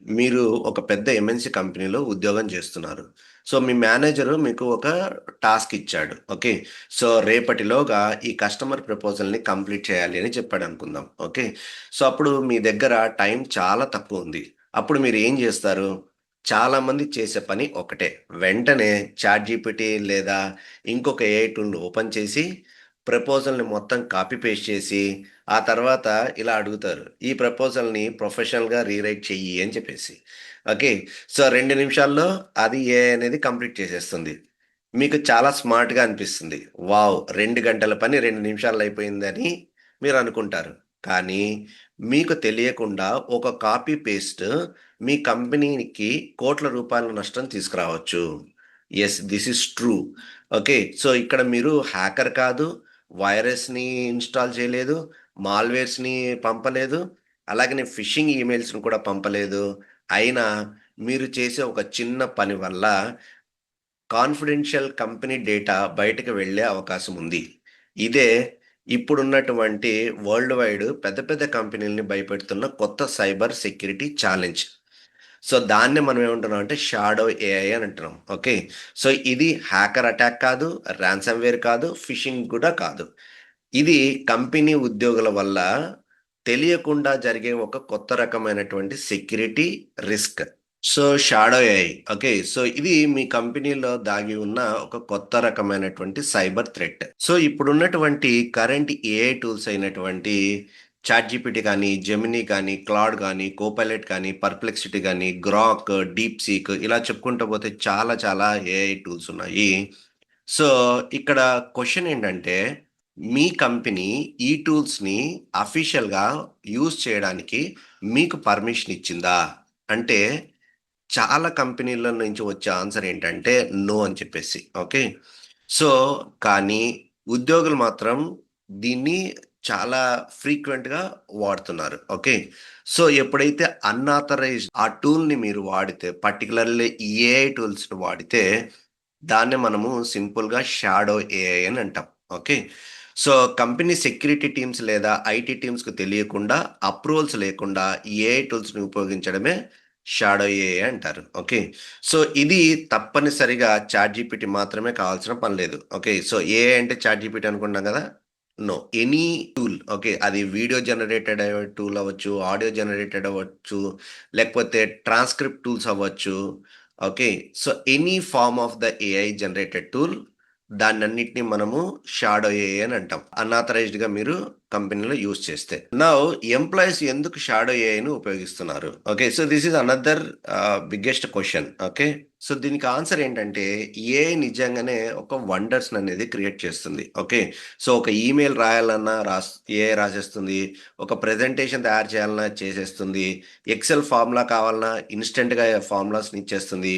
మీరు ఒక పెద్ద ఎంఎన్‌సి కంపెనీలో ఉద్యోగం చేస్తున్నారు. సో, మీ మేనేజరు మీకు ఒక టాస్క్ ఇచ్చాడు. ఓకే. సో, రేపటిలోగా ఈ కస్టమర్ ప్రపోజల్‌ని కంప్లీట్ చేయాలి అని చెప్పాడనుకుందాం. ఓకే. సో, అప్పుడు మీ దగ్గర టైం చాలా తక్కువుంది. అప్పుడు మీరేం జేస్తారు? చాలామంది చేసే పని ఒకటే. వెంటనే చాట్‌జీపీటీ లేదా ఇంకొక ఏఐ టూల్‌ని ఓపెన్ చేసి, ప్రపోజల్‌ని మొత్తం కాపీ పేస్ట్ చేసి ఆ తర్వాత ఇలా అడుగుతారు. ఈ ప్రపోజల్‌ని ప్రొఫెషనల్‌గా రీరైట్ చెయ్యి అని చెప్పేసి. ఓకే. సో, 2 నిమిషాల్లో అది ఏఐ అనేది కంప్లీట్ చేసేస్తుంది. మీకు చాలా స్మార్ట్‌గా అనిపిస్తుంది. వావ్! 2 గంటల పని 2 నిమిషాల్లో అయిపోయిందని మీరనుకుంటారు. కానీ మీకు తెలియకుండా ఒక కాపీ పేస్ట్ మీ కంపెనీకి కోట్ల రూపాయల నష్టం తీసుకురావచ్చు. Yes. This is true. Okay. So, ఇక్కడ మీరు హ్యాకర్ కాదు, వైరస్‌ని ఇన్‌స్టాల్ చేయలేదు, మాల్‌వేర్స్‌ని పంపలేదు, అలాగనే ఫిషింగ్ ఈమెయిల్స్‌ని కూడా పంపలేదు. అయినా మీరు చేసే ఒక చిన్న పని వల్ల కాన్ఫిడెన్షియల్ కంపెనీ డేటా బయటకి వెళ్ళే అవకాశం ఉంది. ఇదే ఇప్పుడున్నటువంటి వరల్డ్ వైడ్ పెద్ద పెద్ద కంపెనీలని భయపెడుతున్న కొత్త సైబర్ సెక్యూరిటీ ఛాలెంజ్. సో, దాన్నే మనం ఏమంటున్నాం అంటే షాడో ఏఐ అని అంటున్నాం. ఓకే. సో, ఇది హ్యాకర్ అటాక్ కాదు, రాన్సమ్‌వేర్ కాదు, ఫిషింగ్ కూడా కాదు. ఇది కంపెనీ ఉద్యోగుల వల్ల తెలియకుండా జరిగే ఒక కొత్త రకమైనటువంటి security risk. So, shadow AI. Okay. So, ఇది మీ కంపెనీలో దాగి ఉన్న ఒక కొత్త రకమైనటువంటి సైబర్ థ్రెట్. సో, ఇప్పుడున్నటువంటి కరెంట్ ఏఐ టూల్స్ అయినటువంటి చాట్‌జీపీటీ కానీ, జెమినీ కానీ, క్లాడ్ కానీ, కోపైలట్ కానీ, పర్ప్లెక్సిటీ గానీ, గ్రాక్, డీప్‌సీక్ ఇలా చెప్పుకుంటూ పోతే చాలా చాలా ఏఐ టూల్స్ ఉన్నాయి. సో, ఇక్కడ క్వెషన్ ఏంటంటే, మీ కంపెనీ ఈ టూల్స్‌ని అఫీషియల్‌గా యూజ్ చేయడానికి మీకు పర్మిషన్ ఇచ్చిందా? అంటే చాలా కంపెనీల నుంచి వచ్చే ఆన్సర్ ఏంటంటే, నో అని చెప్పేసి. ఓకే. సో, కానీ ఉద్యోగులు మాత్రం దీన్ని చాలా ఫ్రీక్వెంట్‌గా వాడుతున్నారు. ఓకే. సో, ఎప్పుడైతే అన్‌ఆథరైజ్డ్ ఆ టూల్‌ని మీరు వాడితే పర్టిక్యులర్‌లీ ఏఐ టూల్స్‌ని వాడితే దాన్నే మనము సింపుల్‌గా షాడో ఏఐ అని అంటాం. Okay. So, company security teams లేదా ఐటీ టీమ్స్‌కి తెలియకుండా, అప్రూవల్స్ లేకుండా ఏఐ టూల్స్‌ని ఉపయోగించడమే షాడో ఏఐ అంటారు. ఓకే. సో, ఇది తప్పనిసరిగా చాట్‌జీపీటీ మాత్రమే కావాల్సిన పని లేదు. ఓకే. సో, ఏఐ అంటే చాట్‌జీపీటీ అనుకుంటున్నాం గదా! నో. Any tool okay. అది వీడియో జనరేటెడ్ టూల్ అవ్వచ్చు, ఆడియో జనరేటెడ్ అవ్వచ్చు, లేకపోతే ట్రాన్స్‌క్రిప్ట్ టూల్స్ అవ్వచ్చు. Okay. So, any form of the AI generated tool దాన్నన్నిటిని మనము షాడో ఏఐ అని అంటాం. అన్‌ఆథరైజ్డ్‌గా మీరు కంపెనీలో యూజ్ చేస్తే. నౌ ఎంప్లాయీస్ ఎందుకు షాడో ఏఐని ఉపయోగిస్తున్నారు? Okay. So, this is another biggest question. Okay. So, దీనికి ఆన్సర్ ఏంటంటే ఏఐ నిజంగానే ఒక వండర్స్‌ననేది క్రియేట్ చేస్తుంది. ఓకే. సో, ఒక ఈమెయిల్ రాయాలన్నా ఏఐ రాసేస్తుంది. ఒక ప్రెజెంటేషన్ తయారు చేయాలన్నా చేసేస్తుంది. ఎక్సెల్ ఫార్ములా కావాలన్నా ఇన్‌స్టంట్‌గా ఫార్ములాస్‌ని ఇచ్చేస్తుంది.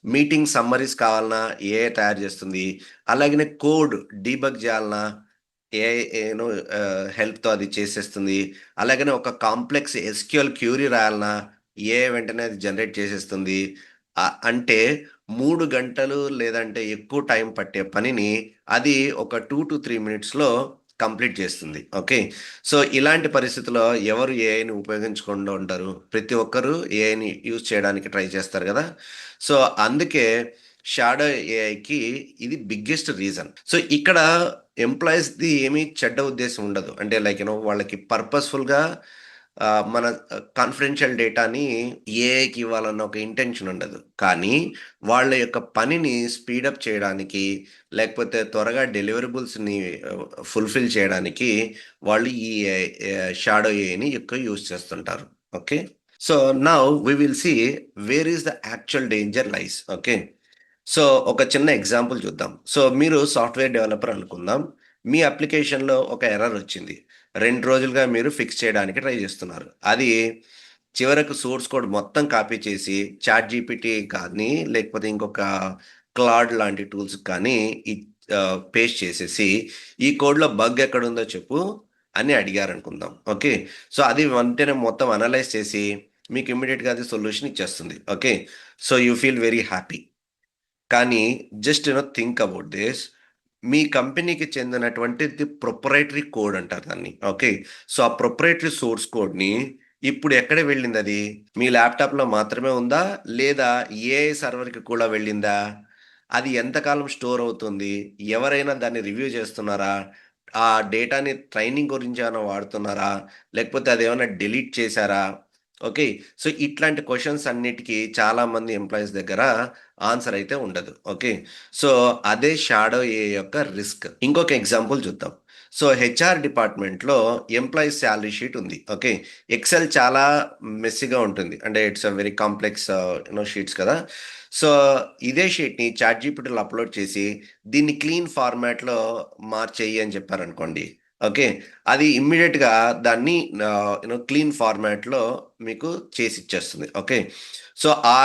మీటింగ్ సమ్మరీస్ కావాలన్నా ఏఐ తయారు చేస్తుంది. అలాగనే కోడ్ డీబగ్ చేయాలన్నా ఏఐ హెల్ప్‌తో అది చేసేస్తుంది. అలాగనే ఒక కాంప్లెక్స్ ఎస్‌క్యూఎల్ క్యూరీ రాయాలన్నా ఏఐ వెంటనే అది జనరేట్ చేసేస్తుంది. అంటే 3 గంటలు లేదంటే ఎక్కువ టైం పట్టే పనిని అది ఒక 2-3 మినిట్స్‌లో కంప్లీట్ చేస్తుంది. ఓకే. సో, ఇలాంటి పరిస్థితిలో ఎవరు ఏఐని ఉపయోగించకుండా ఉంటారు? ప్రతి ఒక్కరు ఏఐని యూజ్ చేయడానికి ట్రై చేస్తారు గదా! సో, అందుకే షాడో ఏఐకి ఇది బిగ్గెస్ట్ రీజన్. సో, ఇక్కడ ఎంప్లాయీస్‌ది ఏమి చెడ్డ ఉద్దేశ్యం ఉండదు. అంటే లైక్ వాళ్ళకి పర్పస్‌ఫుల్‌గా మన కాన్ఫిడెన్షియల్ డేటాని ఏఐకి ఇవ్వాలన్న ఒక ఇంటెన్షన్ ఉండదు. కానీ వాళ్ళ యొక్క పనిని స్పీడప్ చేయడానికి, లేకపోతే త్వరగా డెలివరబుల్స్‌ని ఫుల్‌ఫిల్ చేయడానికి వాళ్ళు ఈ షాడో ఏఐని ఎక్కువ యూజ్ చేస్తుంటారు. Okay. So, now we will see where is the actual danger lies. Okay. So, ఒక చిన్న ఎగ్జాంపుల్ చూద్దాం. సో, మీరు సాఫ్ట్‌వేర్ డెవలపర్ అనుకుందాం. మీ అప్లికేషన్‌లో ఒక ఎర్రర్ వచ్చింది. 2 రోజులుగా మీరు ఫిక్స్ చేయడానికి ట్రై చేస్తున్నారు. అది చివరకు సోర్స్ కోడ్ మొత్తం కాపీ చేసి చాట్‌జీపీటీ కానీ, లేకపోతే ఇంకొక క్లాడ్ లాంటి టూల్స్‌కి కానీ పేస్ట్ చేసేసి, "ఈ కోడ్‌లో బగ్ ఎక్కడుందో చెప్పు" అని అడిగారనుకుందాం. ఓకే. సో, అది వెంటనే మొత్తం అనలైజ్ చేసి, మీకు ఇమ్మీడియేట్‌గా అది సొల్యూషన్ ఇచ్చేస్తుంది. Okay. So, you feel very happy. కానీ జస్ట్ థింక్ అబౌట్ దిస్. మీ కంపెనీకి చెందినటువంటిది ప్రొప్రైటరీ కోడ్ అంటారు దాన్ని. ఓకే. సో, ఆ ప్రొప్రైటరీ సోర్స్ కోడ్‌ని ఇప్పుడు ఎక్కడ వెళ్ళిందది? మీ ల్యాప్‌టాప్‌లో మాత్రమే ఉందా? లేదా ఏఐ సర్వర్‌కి కూడా వెళ్ళిందా? అది ఎంతకాలం స్టోర్ అవుతుంది? ఎవరైనా దాన్ని రివ్యూ చేస్తున్నారా? ఆ డేటాని ట్రైనింగ్ గురించి ఏమైనా వాడుతున్నారా? లేకపోతే అదేమన్నా డిలీట్ చేశారా? ఓకే. సో, ఇట్లాంటి క్వెషన్స్ అన్నిటికి చాలామంది ఎంప్లాయీస్ దగ్గర ఆన్సర్ అయితే ఉండదు. ఓకే. సో, అదే షాడో ఏఐ యొక్క రిస్క్. ఇంకొక ఎగ్జాంపుల్ చూద్దాం. సో, హెచ్ఆర్ డిపార్ట్‌మెంట్‌లో ఎంప్లాయీ సాలరీ షీట్ ఉంది. ఓకే. ఎక్సెల్ చాలా మెస్సీగా ఉంటుంది. అంటే it's a very complex sheets కదా! సో, ఇదే షీట్‌ని చాట్‌జీపీటీలో అప్‌లోడ్ చేసి, దీన్ని క్లీన్ ఫార్మాట్‌లో మార్చేయి అని చెప్పారనుకోండి. ఓకే. అది ఇమ్మీడియేట్‌గా దాన్ని క్లీన్ ఫార్మాట్‌లో మీకు చేసిచ్చేస్తుంది. ఓకే. సో, ఆ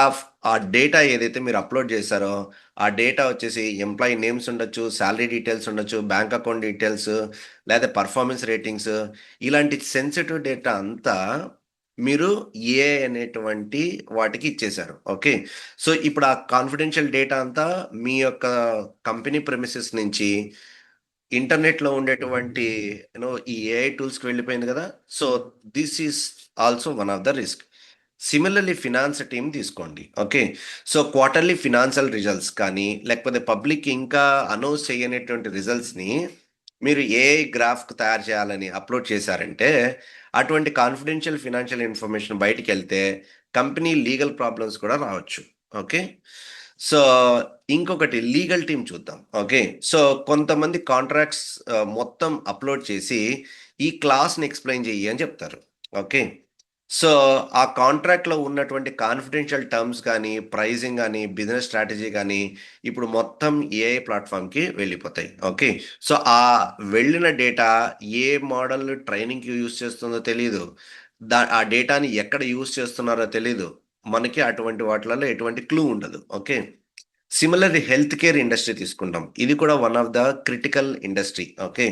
డేటా ఏదైతే మీరు అప్‌లోడ్ చేశారో, ఆ డేటా వచ్చేసి ఎంప్లాయీ నేమ్స్ ఉండొచ్చు, సాలరీ డీటెయిల్స్ ఉండొచ్చు, బ్యాంక్ అకౌంట్ డీటెయిల్స్, లేదా పర్ఫార్మెన్స్ రేటింగ్స్ ఇలాంటి సెన్సిటివ్ డేటా అంతా మీరు ఏఐ అనేటువంటి వాటికి ఇచ్చేశారు. ఓకే. సో, ఇప్పుడు ఆ కాన్ఫిడెన్షియల్ డేటా అంతా మీ యొక్క కంపెనీ ప్రెమిసెస్ నుంచి ఇంటర్నెట్‌లో ఉండేటువంటి ఈ ఏఐ టూల్స్‌కి వెళ్ళిపోయింది గదా! So, this is also one of the risk. Similarly finance team తీసుకోండి. Okay. So, quarterly financial results కానీ, లేకపోతే పబ్లిక్ ఇంకా అనౌన్స్ చేయనటువంటి రిజల్ట్స్‌ని మీరు ఏఐ గ్రాఫ్‌కి తయారు చేయాలని అప్‌లోడ్ చేశారంటే, అటువంటి కాన్ఫిడెన్షియల్ ఫినాన్షియల్ ఇన్ఫర్మేషన్ బయటికెళ్తే, కంపెనీ లీగల్ ప్రాబ్లమ్స్ కూడా రావచ్చు. ఓకే. సో, ఇంకొకటి లీగల్ టీమ్ చూద్దాం. ఓకే. సో, కొంతమంది కాంట్రాక్ట్స్ మొత్తం అప్‌లోడ్ చేసి, ఈ క్లాస్‌ని ఎక్స్‌ప్లెయిన్ చెయ్యి అని చెప్తారు. ఓకే. సో, ఆ కాంట్రాక్ట్‌లో ఉన్నటువంటి కాన్ఫిడెన్షియల్ టర్మ్స్ గాని, ప్రైజింగ్ గాని, బిజినెస్ స్ట్రాటజీ గాని, ఇప్పుడు మొత్తం ఏఐ ప్లాట్‌ఫార్మ్‌కి వెళ్ళిపోతాయి. ఓకే. సో, ఆ వెళ్ళిన డేటా ఏ మోడల్ ట్రైనింగ్‌కి యూజ్ చేస్తుందో తెలీదు. ఆ డేటాని ఎక్కడ యూజ్ చేస్తున్నారో తెలీదు. మనకి అటువంటి వాటిలలో ఎటువంటి క్లూ ఉండదు. Okay. Similarly health care industry తీసుకుంటాం. ఇది కూడా one of the critical industry. Okay.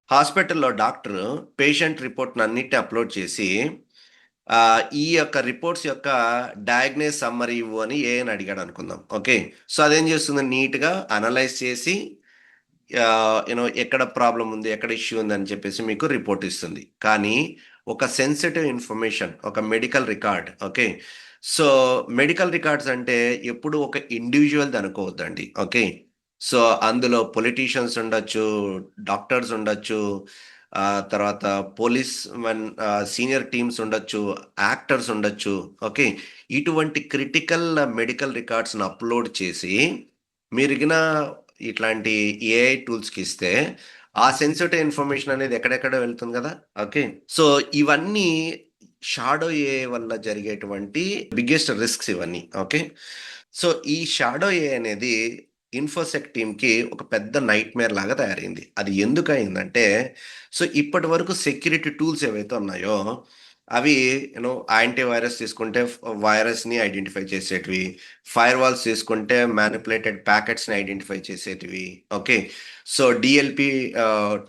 హాస్పిటల్‌లో డాక్టరు పేషెంట్ రిపోర్ట్‌నన్నిటిని అప్‌లోడ్ చేసి, ఈ యొక్క రిపోర్ట్స్ యొక్క డయాగ్నోస్ సమ్మరీ ఇవ్వు అని ఏఐని అడిగాడనుకుందాం. ఓకే. సో, అదేం చేస్తుంది నీట్‌గా అనలైజ్ చేసి ఎక్కడ ప్రాబ్లమ్ ఉంది, ఎక్కడ ఇష్యూ ఉందని చెప్పేసి మీకు రిపోర్ట్ ఇస్తుంది. కానీ ఒక సెన్సిటివ్ ఇన్ఫర్మేషన్, ఒక medical record okay. So, medical records అంటే ఎప్పుడు ఒక ఇండివిడ్యువల్‌ది అనుకోవద్దండి. ఓకే. సో, అందులో పొలిటీషియన్స్ ఉండొచ్చు, డాక్టర్స్ ఉండొచ్చు, తర్వాత పోలీస్ సీనియర్ టీమ్స్ ఉండొచ్చు, యాక్టర్స్ ఉండొచ్చు. ఓకే. ఇటువంటి క్రిటికల్ మెడికల్ రికార్డ్స్‌ని అప్‌లోడ్ చేసి మీరిగిన ఇట్లాంటి ఏఐ టూల్స్‌కిస్తే, ఆ సెన్సిటివ్ ఇన్ఫర్మేషన్ అనేది ఎక్కడెక్కడో వెళ్తుంది గదా! ఓకే. సో, ఇవన్నీ షాడో ఏఐ వల్ల జరిగేటువంటి బిగ్గెస్ట్ రిస్క్స్ ఇవన్నీ. ఓకే. సో, ఈ షాడో ఏఐ అనేది ఇన్ఫోసెక్ టీమ్‌కి ఒక పెద్ద నైట్‌మేర్ లాగా తయారైంది. అది ఎందుకయిందంటే, సో, ఇప్పటివరకు సెక్యూరిటీ టూల్స్ ఏవైతే ఉన్నాయో, అవి యాంటీ వైరస్ తీసుకుంటే వైరస్‌ని ఐడెంటిఫై చేసేటివి. ఫైర్‌వాల్స్ తీసుకుంటే మానిప్యులేటెడ్ ప్యాకెట్స్‌ని ఐడెంటిఫై చేసేటివి. ఓకే. సో, డీఎల్‌పీ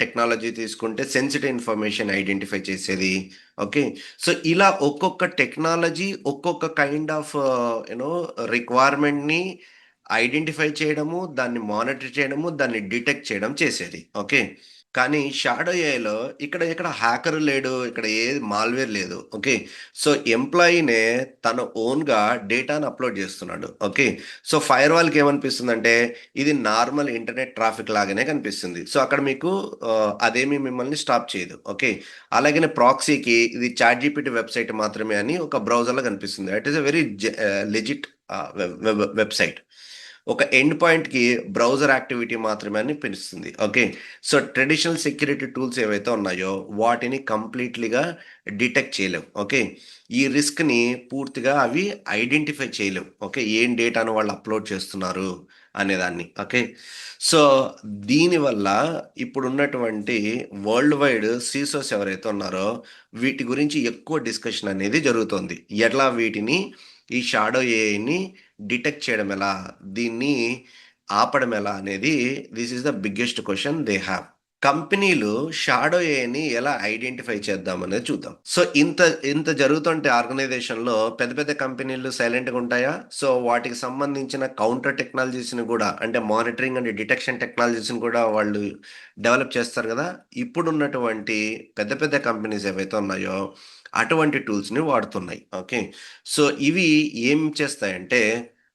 టెక్నాలజీ తీసుకుంటే సెన్సిటివ్ ఇన్ఫర్మేషన్ ఐడెంటిఫై చేసేది. ఓకే. సో, ఇలా ఒక్కొక్క టెక్నాలజీ ఒక్కొక్క కైండ్ ఆఫ్ రిక్వైర్మెంట్‌ని ఐడెంటిఫై చేయడము, దాన్ని మానిటర్ చేయడము, దాన్ని డిటెక్ట్ చేయడం చేసేది. ఓకే. కానీ షాడో ఏఐలో ఇక్కడ హ్యాకర్ లేడు. ఇక్కడ ఏది మాల్‌వేర్ లేదు. ఓకే. సో, ఎంప్లాయీనే తన ఓన్‌గా డేటాను అప్‌లోడ్ చేస్తున్నాడు. ఓకే. సో, ఫైర్‌వాల్‌కి ఏమనిపిస్తుందంటే ఇది నార్మల్ ఇంటర్నెట్ ట్రాఫిక్ లాగానే కనిపిస్తుంది. సో, అక్కడ మీకు అదేమి మిమ్మల్ని స్టాప్ చేయదు. ఓకే. అలాగనే ప్రాక్సీకి ఇది చాట్‌జీపీటీ వెబ్‌సైట్ మాత్రమే అని ఒక బ్రౌజర్‌లో కనిపిస్తుంది. It is a very legit website. ఒక ఎండ్ పాయింట్‌కి బ్రౌజర్ యాక్టివిటీ మాత్రమే అని పిలుస్తుంది. Okay. So, traditional security tools ఏవైతే ఉన్నాయో వాటిని కంప్లీట్‌లీగా డిటెక్ట్ చేయలేవు. ఓకే. ఈ రిస్క్‌ని పూర్తిగా అవి ఐడెంటిఫై చేయలేవు. ఓకే. ఏం డేటాను వాళ్ళు అప్‌లోడ్ చేస్తున్నారు అనేదాన్ని. ఓకే. సో, దీనివల్ల ఇప్పుడున్నటువంటి వరల్డ్ వైడ్ సీసోస్ ఎవరైతే ఉన్నారో వీటి గురించి ఎక్కువ డిస్కషన్ అనేది జరుగుతోంది. ఎలా వీటిని ఈ షాడో ఏఐని డిటెక్ట్ చేయడం ఎలా? దీన్ని ఆపడం ఎలా అనేది this is the biggest question they have. కంపెనీలు షాడో ఏఐని ఎలా ఐడెంటిఫై చేద్దామనేది చూద్దాం. సో, ఇంత ఇంత జరుగుతుంటే ఆర్గనైజేషన్‌లో పెద్ద పెద్ద కంపెనీలు సైలెంట్‌గా ఉంటాయా? సో, వాటికి సంబంధించిన కౌంటర్ టెక్నాలజీస్‌ని గూడా అంటే మానిటరింగ్ అండ్ డిటెక్షన్ టెక్నాలజీస్‌ని కూడా వాళ్ళు డెవలప్ చేస్తారు గదా! ఇప్పుడున్నటువంటి పెద్ద పెద్ద కంపెనీస్ ఏవైతే ఉన్నాయో అటువంటి టూల్స్‌ని వాడుతున్నాయి. ఓకే. సో, ఇవి ఏం చేస్తాయంటే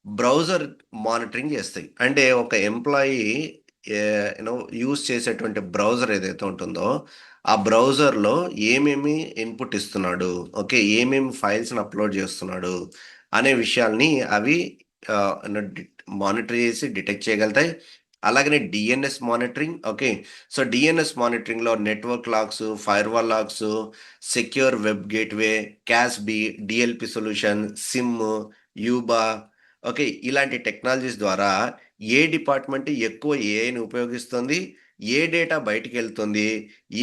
బ్రౌజర్ మానిటరింగ్ చేస్తాయి. అంటే ఒక ఎంప్లాయీ యూజ్ చేసేటువంటి బ్రౌజర్ ఏదైతే ఉంటుందో, ఆ బ్రౌజర్‌లో ఏమేమి ఇన్‌పుట్ ఇస్తున్నాడు, ఓకే. ఏమేమి ఫైల్స్‌ని అప్‌లోడ్ చేస్తున్నాడు అనే విషయాల్ని అవి ఆహ్, న డి మానిటర్ చేసి డిటెక్ట్ చేయగలుగుతాయి. అలాగనే DNS monitoring, okay. So, DNS మానిటరింగ్‌లో network logs, firewall logs, secure web gateway, CASB, DLP solution, SIEM, UEBA, okay. ఇలాంటి టెక్నాలజీస్ ద్వారా ఏ డిపార్ట్‌మెంట్ ఎక్కువ ఏఐని ఉపయోగిస్తుంది, ఏ డేటా బయటికెళ్తుంది,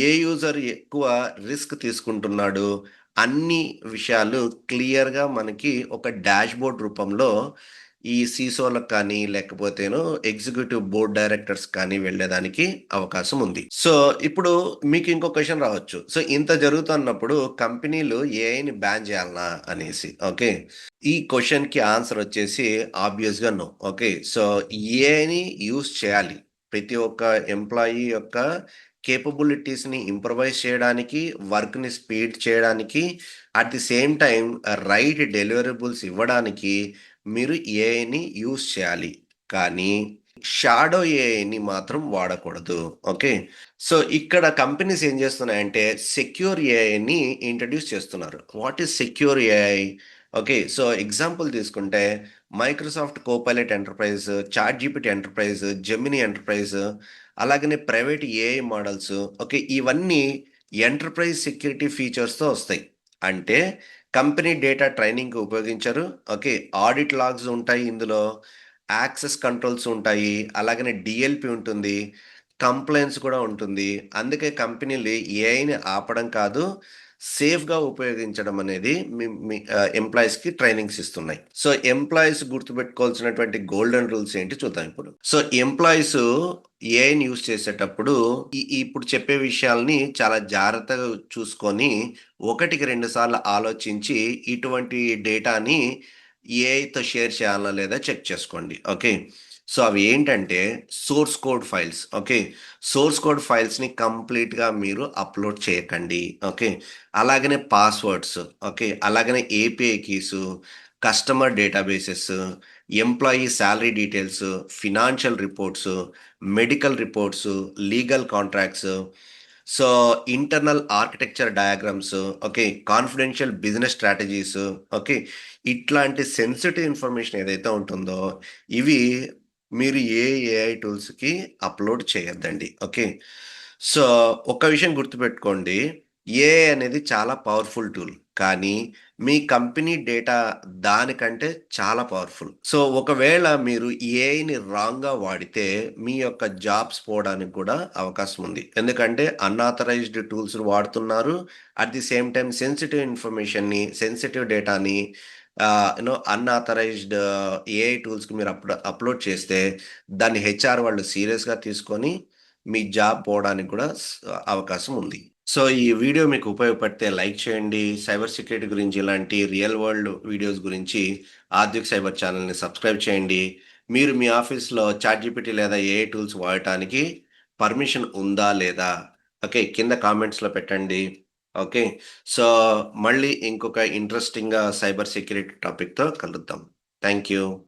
ఏ యూజర్ ఎక్కువ రిస్క్ తీసుకుంటున్నాడు, అన్ని విషయాలు క్లియర్‌గా మనకి ఒక డాష్‌బోర్డ్ రూపంలో ఈ సీసోలకు కానీ, లేకపోతేను ఎగ్జిక్యూటివ్ బోర్డ్ డైరెక్టర్స్ కానీ వెళ్ళేదానికి అవకాశం ఉంది. సో, ఇప్పుడు మీకు ఇంకో క్వెషన్ రావచ్చు. సో, ఇంత జరుగుతున్నప్పుడు కంపెనీలు ఏఐని బ్యాన్ చేయాలనా అనేసి. ఓకే. ఈ క్వెషన్‌కి ఆన్సర్ వచ్చేసి ఆబ్వియస్‌గా నో. ఓకే. సో, ఏఐని యూజ్ చేయాలి. ప్రతి ఒక్క ఎంప్లాయీ యొక్క కేపబిలిటీస్‌ని ఇంప్రూవైజ్ చేయడానికి, వర్క్‌ని స్పీడ్ చేయడానికి, at the same time right deliverables ఇవ్వడానికి మీరు ఏఐని యూజ్ చేయాలి. కానీ షాడో ఏఐని మాత్రం వాడకూడదు. ఓకే. సో, ఇక్కడ కంపెనీస్ ఏం చేస్తున్నాయంటే సెక్యూర్ ఏఐని ఇంట్రొడ్యూస్ చేస్తున్నారు. What is secure AI? Okay. So, example తీసుకుంటే Microsoft Copilot enterprise, ChatGPT enterprise, Gemini enterprise, అలాగనే ప్రైవేట్ ఏఐ మోడల్స్, ఓకే. ఇవన్నీ ఎంటర్ప్రైజ్ సెక్యూరిటీ ఫీచర్స్‌తో వస్తాయి. అంటే కంపెనీ డేటా ట్రైనింగ్‌కి ఉపయోగించరు. ఓకే. ఆడిట్ లాగ్స్ ఉంటాయి ఇందులో. యాక్సెస్ కంట్రోల్స్ ఉంటాయి. అలాగనే డీఎల్‌పీ ఉంటుంది. కంప్లెయన్స్ కూడా ఉంటుంది. అందుకే కంపెనీలు ఏఐని ఆపడం కాదు, సేఫ్‌గా ఉపయోగించడం అనేది ఎంప్లాయీస్‌కి ట్రైనింగ్స్ ఇస్తున్నాయి. సో, ఎంప్లాయీస్ గుర్తుపెట్టుకోవాల్సినటువంటి గోల్డెన్ రూల్స్ ఏంటి చూద్దాం ఇప్పుడు. సో, ఎంప్లాయీస్ ఏఐని యూజ్ చేసేటప్పుడు ఇప్పుడు చెప్పే విషయాల్ని చాలా జాగ్రత్తగా చూసుకొని, ఒకటికి 2 సార్లు ఆలోచించి ఇటువంటి డేటాని ఏఐతో షేర్ చేయాలా లేదా చెక్ చేసుకోండి. ఓకే. సో, అవి ఏంటంటే source code files. Okay. Source code ఫైల్స్‌ని కంప్లీట్‌గా మీరు అప్‌లోడ్ చేయకండి. ఓకే. అలాగనే పాస్వర్డ్స్. ఓకే. అలాగనే API keys, customer databases, employee salary details, financial reports, medical reports, legal contracts, so, internal architecture diagrams, okay. Confidential business strategies, okay. ఇట్లాంటి sensitive information ఏదైతే ఉంటుందో, ఇవి మీరు ఏ ఏఐ టూల్స్‌కి అప్‌లోడ్ చేయొద్దండి. ఓకే. సో, ఒక విషయం గుర్తుపెట్టుకోండి. ఏఐ అనేది చాలా పవర్‌ఫుల్ టూల్. కానీ, మీ కంపెనీ డేటా దానికంటే చాలా పవర్‌ఫుల్. సో, ఒకవేళ మీరు ఏఐని రాంగ్‌గా వాడితే, మీ యొక్క జాబ్స్ పోవడానికి కూడా అవకాశం ఉంది. ఎందుకంటే, అన్‌ఆథరైజ్డ్ టూల్స్ వాడుతున్నారు. At the same time sensitive ఇన్ఫర్మేషన్‌ని, సెన్సిటివ్ డేటాని అన్‌ఆథరైజ్డ్ ఏఐ టూల్స్‌కి మీరు అప్‌లోడ్ చేస్తే, దాన్ని హెచ్ఆర్ వాళ్ళు సీరియస్‌గా తీసుకొని, మీ జాబ్ పోవడానికి కూడా అవకాశం ఉంది. సో, ఈ వీడియో మీకు ఉపయోగపడితే లైక్ చేయండి. సైబర్ సెక్యూరిటీ గురించి ఇలాంటి రియల్ వరల్డ్ వీడియోస్ గురించి ఆద్విక్ సైబర్ ఛానెల్‌ని సబ్స్క్రైబ్ చేయండి. మీరు మీ ఆఫీస్‌లో చాట్‌జీపీటీ లేదా ఏఐ టూల్స్ వాడటానికి పర్మిషన్ ఉందా? లేదా? ఓకే. కింద కామెంట్స్‌లో పెట్టండి. ఓకే. సో, మళ్ళీ ఇంకొక ఇంట్రెస్టింగ్‌గా సైబర్ సెక్యూరిటీ టాపిక్‌తో కలుద్దాం. Thank you.